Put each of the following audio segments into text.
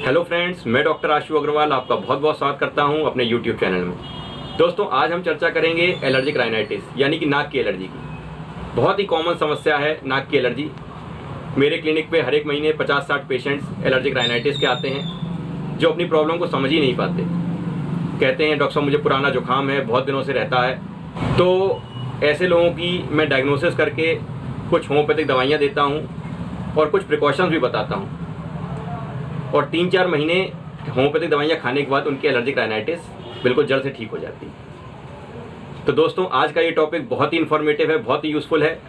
Hello friends, मैं doctor आशु अग्रवाल आपका बहुत बहुत स्वागत करता हूं अपने यूट्यूब चैनल में। दोस्तों, आज हम चर्चा करेंगे एलर्जिक राइनाइटिस यानी कि नाक की एलर्जी की। बहुत ही कॉमन समस्या है नाक की एलर्जी। मेरे क्लिनिक पे हर एक महीने 50-60 पेशेंट्स एलर्जिक राइनाइटिस के आते हैं जो अपनी प्रॉब्लम को समझ ही नहीं पाते। कहते हैं डॉक्टर साहब मुझे पुराना जुकाम है, बहुत दिनों से रहता है। तो ऐसे लोगों की मैं डायग्नोसिस करके कुछ होम्योपैथिक दवाइयाँ देता हूँ और कुछ प्रिकॉशंस भी बताता हूँ, और 3-4 महीने होम्योपैथिक दवाइयाँ खाने के बाद उनकी एलर्जिक राइनाइटिस बिल्कुल जड़ से ठीक हो जाती है। तो दोस्तों, आज का ये टॉपिक बहुत ही इन्फॉर्मेटिव है, बहुत ही यूज़फुल है।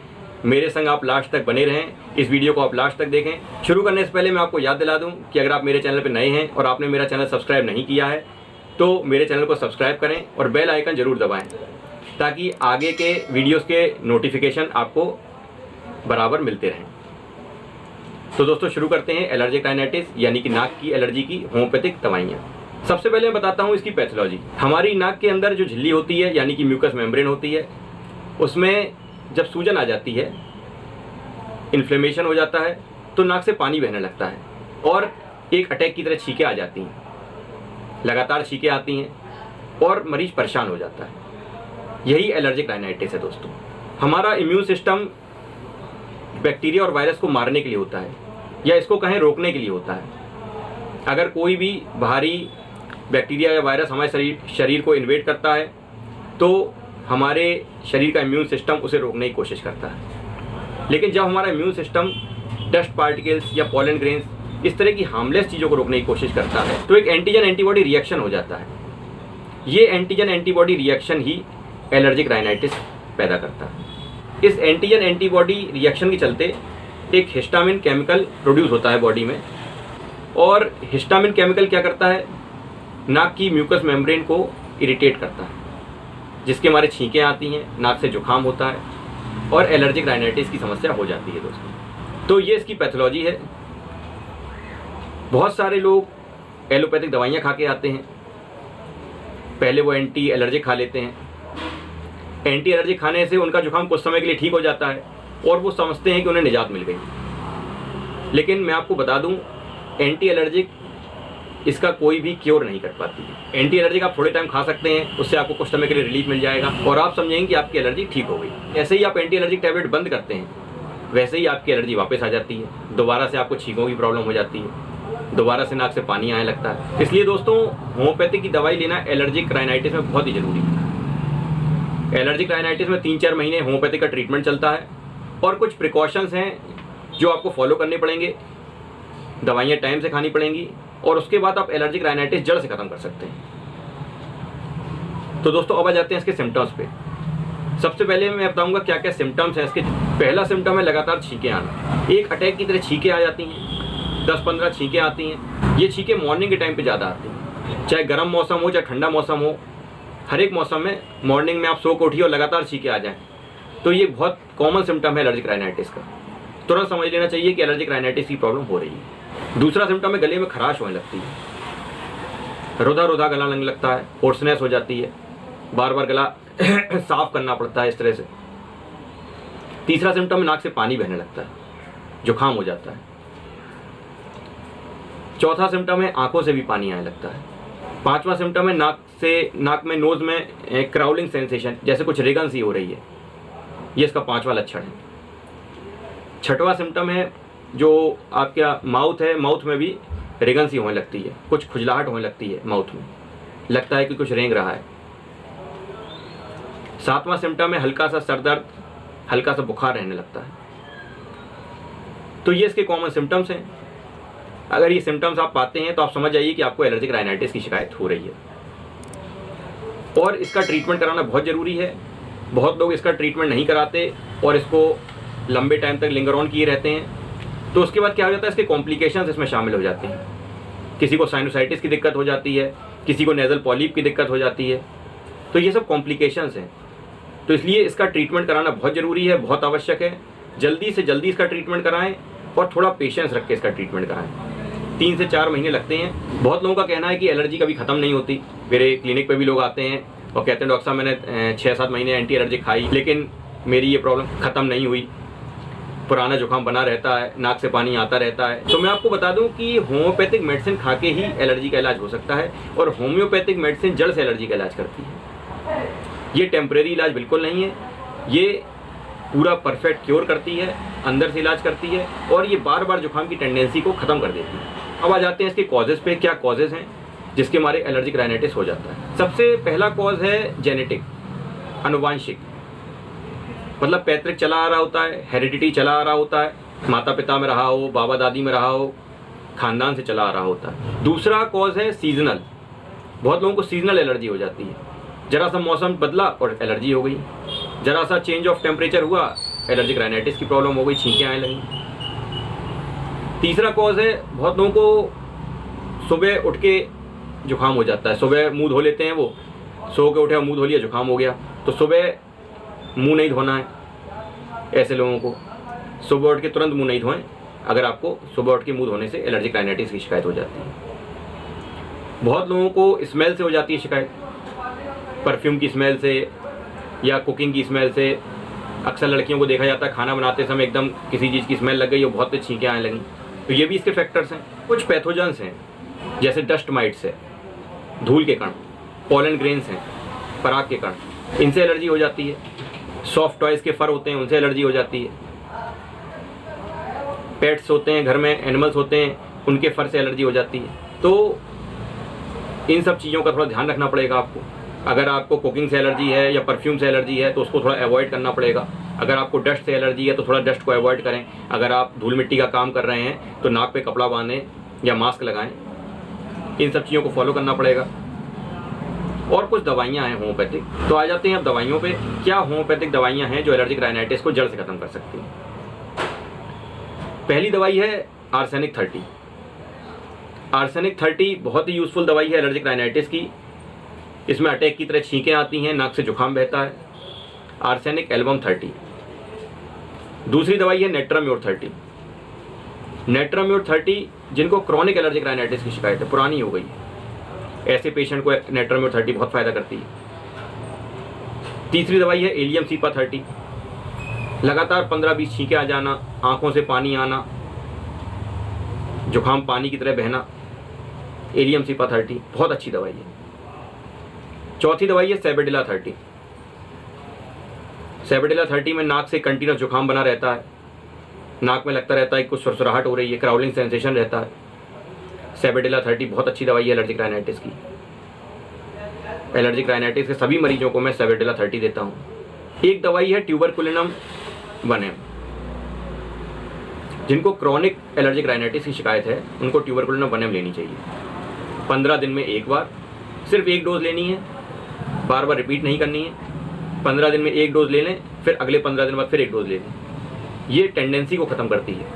मेरे संग आप लास्ट तक बने रहें, इस वीडियो को आप लास्ट तक देखें। शुरू करने से पहले मैं आपको याद दिला दूं कि अगर आप मेरे चैनल पर नए हैं और आपने मेरा चैनल सब्सक्राइब नहीं किया है तो मेरे चैनल को सब्सक्राइब करें और बेल आइकन ज़रूर दबाएँ ताकि आगे के वीडियोज़ के नोटिफिकेशन आपको बराबर मिलते रहें। तो दोस्तों, शुरू करते हैं एलर्जिक राइनाइटिस यानी कि नाक की एलर्जी की होम्योपैथिक दवाइयाँ। सबसे पहले मैं बताता हूँ इसकी पैथोलॉजी। हमारी नाक के अंदर जो झिल्ली होती है यानी कि म्यूकस मेम्ब्रेन होती है, उसमें जब सूजन आ जाती है, इन्फ्लेमेशन हो जाता है, तो नाक से पानी बहने लगता है और एक अटैक की तरह छींकें आ जाती हैं। लगातार छींकें आती हैं और मरीज परेशान हो जाता है। यही एलर्जिक राइनाइटिस है दोस्तों। हमारा इम्यून सिस्टम बैक्टीरिया और वायरस को मारने के लिए होता है, या इसको कहें रोकने के लिए होता है। अगर कोई भी बाहरी बैक्टीरिया या वायरस हमारे शरीर को इन्वेड करता है तो हमारे शरीर का इम्यून सिस्टम उसे रोकने की कोशिश करता है। लेकिन जब हमारा इम्यून सिस्टम डस्ट पार्टिकल्स या पॉलन ग्रेन्स इस तरह की हार्मलेस चीज़ों को रोकने की कोशिश करता है तो एक एंटीजन एंटीबॉडी रिएक्शन हो जाता है। ये एंटीजन एंटीबॉडी रिएक्शन ही एलर्जिक राइनाइटिस पैदा करता है। इस एंटीजन एंटीबॉडी रिएक्शन के चलते एक हिस्टामिन केमिकल प्रोड्यूस होता है बॉडी में, और हिस्टामिन केमिकल क्या करता है, नाक की म्यूकस मेम्ब्रेन को इरिटेट करता है, जिसके हमारे छींकें आती हैं, नाक से जुकाम होता है और एलर्जिक राइनाइटिस की समस्या हो जाती है दोस्तों। तो ये इसकी पैथोलॉजी है। बहुत सारे लोग एलोपैथिक दवाइयाँ खा के आते हैं। पहले वो एंटी एलर्जिक खा लेते हैं। एंटी एलर्जिक खाने से उनका जुकाम कुछ समय के लिए ठीक हो जाता है और वो समझते हैं कि उन्हें निजात मिल गई। लेकिन मैं आपको बता दूं, एंटी एलर्जिक इसका कोई भी क्योर नहीं कर पाती है। एंटी एलर्जिक आप थोड़े टाइम खा सकते हैं, उससे आपको कुछ समय के लिए रिलीफ मिल जाएगा और आप समझेंगे कि आपकी एलर्जी ठीक हो गई। ऐसे ही आप एंटी एलर्जिक टैबलेट बंद करते हैं, वैसे ही आपकी एलर्जी वापस आ जाती है। दोबारा से आपको छींकों की प्रॉब्लम हो जाती है, दोबारा से नाक से पानी आने लगता है। इसलिए दोस्तों, होम्योपैथिक की दवाई लेना एलर्जिक राइनाइटिस में बहुत ही जरूरी है। एलर्जिक राइनाइटिस में 3-4 महीने होम्योपैथिक का ट्रीटमेंट चलता है और कुछ प्रिकॉशंस हैं जो आपको फॉलो करने पड़ेंगे। दवाइयाँ टाइम से खानी पड़ेंगी और उसके बाद आप एलर्जिक राइनाइटिस जड़ से ख़त्म कर सकते हैं। तो दोस्तों, अब आ जाते हैं इसके सिम्टम्स पे। सबसे पहले मैं बताऊंगा क्या क्या सिम्टम्स हैं इसके। पहला सिम्टम है लगातार छींकें आना। एक अटैक की तरह छींकें आ जाती हैं, 10-15 छींकें आती हैं। ये छींकें मॉर्निंग के टाइम पर ज़्यादा आती हैं, चाहे गर्म मौसम हो चाहे ठंडा मौसम हो। हर एक मौसम में मॉर्निंग में आप सो के उठिए और लगातार छींकें आ जाएं, तो ये बहुत कॉमन सिम्टम है एलर्जिक राइनाइटिस का। तुरंत समझ लेना चाहिए कि एलर्जिक राइनाइटिस की प्रॉब्लम हो रही है। दूसरा सिम्टम है गले में खराश होने लगती है, रुधा रुधा गला लगने लगता है, होर्सनेस हो जाती है, बार बार गला साफ करना पड़ता है इस तरह से। तीसरा सिम्टम है नाक से पानी बहने लगता है, जुकाम हो जाता है। चौथा सिम्टम है आंखों से भी पानी आने लगता है। पांचवा सिम्टम है नाक में नोज में क्राउलिंग सेंसेशन, जैसे कुछ रेगन सी हो रही है। ये इसका 5वां लक्षण है। छठवां सिम्टम है जो आपका माउथ है, माउथ में भी रेगन सी होने लगती है, कुछ खुजलाहट होने लगती है माउथ में, लगता है कि कुछ रेंग रहा है। 7वां सिम्टम है हल्का सा सर दर्द, हल्का सा बुखार रहने लगता है। तो ये इसके कॉमन सिम्टम्स हैं। अगर ये सिम्टम्स आप पाते हैं तो आप समझ जाइए कि आपको एलर्जिक राइनाइटिस की शिकायत हो रही है और इसका ट्रीटमेंट कराना बहुत ज़रूरी है। बहुत लोग इसका ट्रीटमेंट नहीं कराते और इसको लंबे टाइम तक लिंगर ऑन किए रहते हैं। तो उसके बाद क्या हो जाता है, इसके कॉम्प्लिकेशंस इसमें शामिल हो जाते हैं। किसी को साइनोसाइटिस की दिक्कत हो जाती है, किसी को नेज़ल पॉलिप की दिक्कत हो जाती है। तो ये सब कॉम्प्लिकेशंस हैं। तो इसलिए इसका ट्रीटमेंट कराना बहुत ज़रूरी है, बहुत आवश्यक है। जल्दी से जल्दी इसका ट्रीटमेंट कराएं और थोड़ा पेशेंस रख के इसका ट्रीटमेंट कराएं। 3 से 4 महीने लगते हैं। बहुत लोगों का कहना है कि एलर्जी कभी ख़त्म नहीं होती। मेरे क्लिनिक पे भी लोग आते हैं और कहते हैं डॉक्टर साहब मैंने 6-7 महीने एंटी एलर्जी खाई लेकिन मेरी ये प्रॉब्लम ख़त्म नहीं हुई। पुराना जुकाम बना रहता है, नाक से पानी आता रहता है, तो मैं आपको बता दूं कि होम्योपैथिक मेडिसिन खा के ही एलर्जी का इलाज हो सकता है और होम्योपैथिक मेडिसिन जड़ से एलर्जी का इलाज करती है। ये टेम्परेरी इलाज बिल्कुल नहीं है, ये पूरा परफेक्ट क्योर करती है, अंदर से इलाज करती है और ये बार बार जुकाम की टेंडेंसी को ख़त्म कर देती है। अब आ जाते हैं इसके कॉजेज़ पे, क्या कॉजेज़ हैं जिसके हमारे एलर्जिक राइनाइटिस हो जाता है। सबसे पहला कॉज है जेनेटिक, अनुवांशिक, मतलब पैतृक चला आ रहा होता है, हेरिडिटी चला आ रहा होता है, माता पिता में रहा हो, बाबा दादी में रहा हो, खानदान से चला आ रहा होता है। दूसरा कॉज है सीजनल, बहुत लोगों को सीजनल एलर्जी हो जाती है, जरा सा मौसम बदला और एलर्जी हो गई, जरा सा चेंज ऑफ टेम्परेचर हुआ एलर्जिक राइनाइटिस की प्रॉब्लम हो गई, छींकें आने लगी। तीसरा कॉज है बहुत लोगों को सुबह उठ के जुकाम हो जाता है, सुबह मुंह धो लेते हैं, वो सो के उठे और मुंह धो लिया, जुकाम हो गया, तो सुबह मुंह नहीं धोना है। ऐसे लोगों को सुबह उठ के तुरंत मुंह नहीं धोएं अगर आपको सुबह उठ के मुंह धोने से एलर्जिक राइनाइटिस की शिकायत हो जाती है। बहुत लोगों को स्मेल से हो जाती है शिकायत, परफ्यूम की स्मेल से या कुकिंग की स्मेल से। अक्सर लड़कियों को देखा जाता है खाना बनाते समय एकदम किसी चीज़ की स्मेल लग गई और बहुत तेज छींकें आने लगी, तो ये भी इसके फैक्टर्स हैं। कुछ पैथोजेंस हैं जैसे डस्ट माइट्स है, धूल के कण, पॉलन ग्रेन्स हैं, पराग के कण, इनसे एलर्जी हो जाती है। सॉफ्ट टॉयज़ के फर होते हैं, उनसे एलर्जी हो जाती है। पेट्स होते हैं, घर में एनिमल्स होते हैं, उनके फर से एलर्जी हो जाती है। तो इन सब चीज़ों का थोड़ा ध्यान रखना पड़ेगा आपको। अगर आपको कुकिंग से एलर्जी है या परफ्यूम से एलर्जी है तो उसको थोड़ा अवॉइड करना पड़ेगा। अगर आपको डस्ट से एलर्जी है तो थोड़ा डस्ट को अवॉइड करें। अगर आप धूल मिट्टी का काम कर रहे हैं तो नाक पे कपड़ा बांधें या मास्क लगाएं। इन सब चीज़ों को फॉलो करना पड़ेगा। और कुछ दवाइयाँ हैं होम्योपैथिक, तो आ जाते हैं अब दवाइयों पे। क्या होम्योपैथिक दवाइयाँ हैं जो एलर्जिक राइनाइटिस को जड़ से ख़त्म कर सकती हैं? पहली दवाई है आर्सेनिक 30। आर्सेनिक 30 बहुत ही यूज़फुल दवाई है एलर्जिक राइनाइटिस की। इसमें अटैक की तरह छींकें आती हैं, नाक से जुकाम बहता है। Arsenic album 30। दूसरी दवाई है नेट्राम्योर 30। नेट्राम्योर 30 जिनको क्रॉनिक एलर्जिक राइनाइटिस की शिकायत है, पुरानी हो गई है, ऐसे पेशेंट को नेट्राम्योर 30 बहुत फ़ायदा करती है। तीसरी दवाई है एलियम सीपा 30। लगातार 15-20 छींकें आ जाना, आंखों से पानी आना, जुकाम पानी की तरह बहना, एलियम सीपा 30 बहुत अच्छी दवाई है। चौथी दवाई है सेबेडिला 30। सेबेडिला 30 में नाक से कंटिन्यूस जुकाम बना रहता है, नाक में लगता रहता है कुछ सुरसुराहट हो रही है, क्राउलिंग सेंसेशन रहता है। सेबेडिला 30 बहुत अच्छी दवाई है एलर्जिक राइनाइटिस की। एलर्जिक राइनाइटिस के सभी मरीजों को मैं सेबेडिला 30 देता हूँ। एक दवाई है ट्यूबरकुलिनम 1M। जिनको क्रॉनिक एलर्जिक राइनाइटिस की शिकायत है उनको ट्यूबरकुलिनम 1M लेनी चाहिए। 15 दिन में एक बार, सिर्फ एक डोज लेनी है, बार बार रिपीट नहीं करनी है। 15 दिन में एक डोज ले लें, फिर अगले 15 दिन बाद फिर एक डोज ले लें। ये टेंडेंसी को ख़त्म करती है,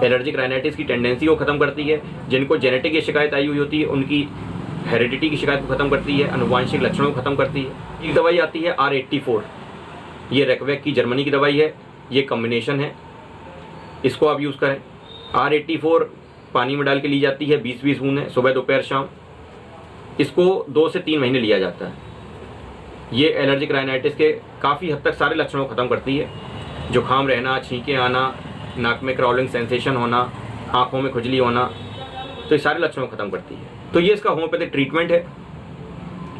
एलर्जिक राइनाइटिस की टेंडेंसी को ख़त्म करती है। जिनको जेनेटिक की शिकायत आई हुई होती है उनकी हेरिडिटी की शिकायत को ख़त्म करती है, अनुवांशिक लक्षणों को ख़त्म करती है। एक दवाई आती है R84, ये रेकवेक की जर्मनी की दवाई है, ये कम्बिनेशन है, इसको आप यूज़ करें। R84 पानी में डाल के ली जाती है, 20-20 बूंदें सुबह दोपहर शाम। इसको 2 से 3 महीने लिया जाता है। ये एलर्जिक राइनाइटिस के काफ़ी हद तक सारे लक्षणों को ख़त्म करती है। जुकाम रहना, छींकें आना, नाक में क्राउलिंग सेंसेशन होना, आँखों में खुजली होना, तो ये सारे लक्षणों को ख़त्म करती है। तो ये इसका होम्योपैथिक ट्रीटमेंट है।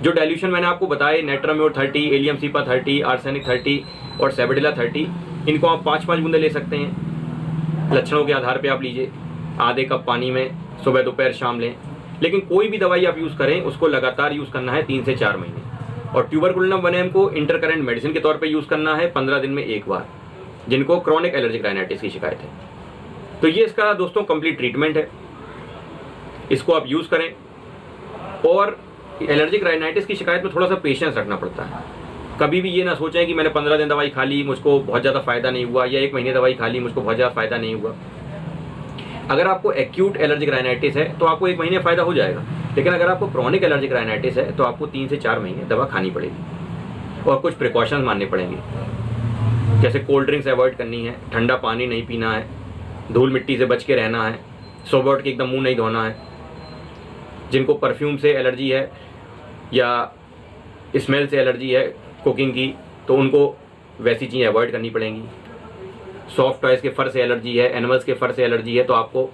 जो डाइल्यूशन मैंने आपको बताए, नेट्राम्योर 30, एलियम सीपा 30, आर्सेनिक 30 और सेबेडिला 30, इनको आप 5-5 बूंदे ले सकते हैं। लक्षणों के आधार पे आप लीजिए, आधे कप पानी में सुबह दोपहर शाम लें। लेकिन कोई भी दवाई आप यूज़ करें उसको लगातार यूज़ करना है 3 से 4 महीने। और ट्यूबरकुलिनम 1M को इंटरकरेंट मेडिसिन के तौर पे यूज़ करना है 15 दिन में एक बार, जिनको क्रॉनिक एलर्जिक राइनाइटिस की शिकायत है। तो ये इसका दोस्तों कंप्लीट ट्रीटमेंट है, इसको आप यूज़ करें। और एलर्जिक राइनाइटिस की शिकायत में थोड़ा सा पेशेंस रखना पड़ता है। कभी भी ये ना सोचें कि मैंने 15 दिन दवाई खा ली, मुझको बहुत ज़्यादा फ़ायदा नहीं हुआ, या 1 महीने दवाई खा ली, मुझको बहुत ज़्यादा फ़ायदा नहीं हुआ। अगर आपको एक्यूट एलर्जिक राइनाइटिस है तो आपको 1 महीने फ़ायदा हो जाएगा, लेकिन अगर आपको क्रॉनिक एलर्जिक राइनाइटिस है तो आपको 3 से 4 महीने दवा खानी पड़ेगी और कुछ प्रिकॉशंस मानने पड़ेंगे। जैसे कोल्ड ड्रिंक्स अवॉइड करनी है, ठंडा पानी नहीं पीना है, धूल मिट्टी से बच के रहना है, सुबह उठ के एकदम मुँह नहीं धोना है। जिनको परफ्यूम से एलर्जी है या स्मेल से एलर्जी है कुकिंग की, तो उनको वैसी चीज़ें अवॉइड करनी पड़ेंगी। सॉफ्ट टॉयज़ के फर से एलर्जी है, एनिमल्स के फर से एलर्जी है, तो आपको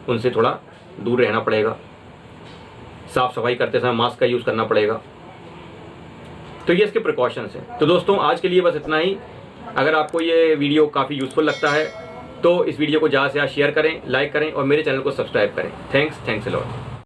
उनसे थोड़ा दूर रहना पड़ेगा। साफ़ सफाई करते समय मास्क का यूज़ करना पड़ेगा। तो ये इसके प्रिकॉशंस हैं। तो दोस्तों आज के लिए बस इतना ही। अगर आपको ये वीडियो काफ़ी यूज़फुल लगता है तो इस वीडियो को ज़्यादा से ज़्यादा शेयर करें, लाइक करें और मेरे चैनल को सब्सक्राइब करें। Thanks a lot.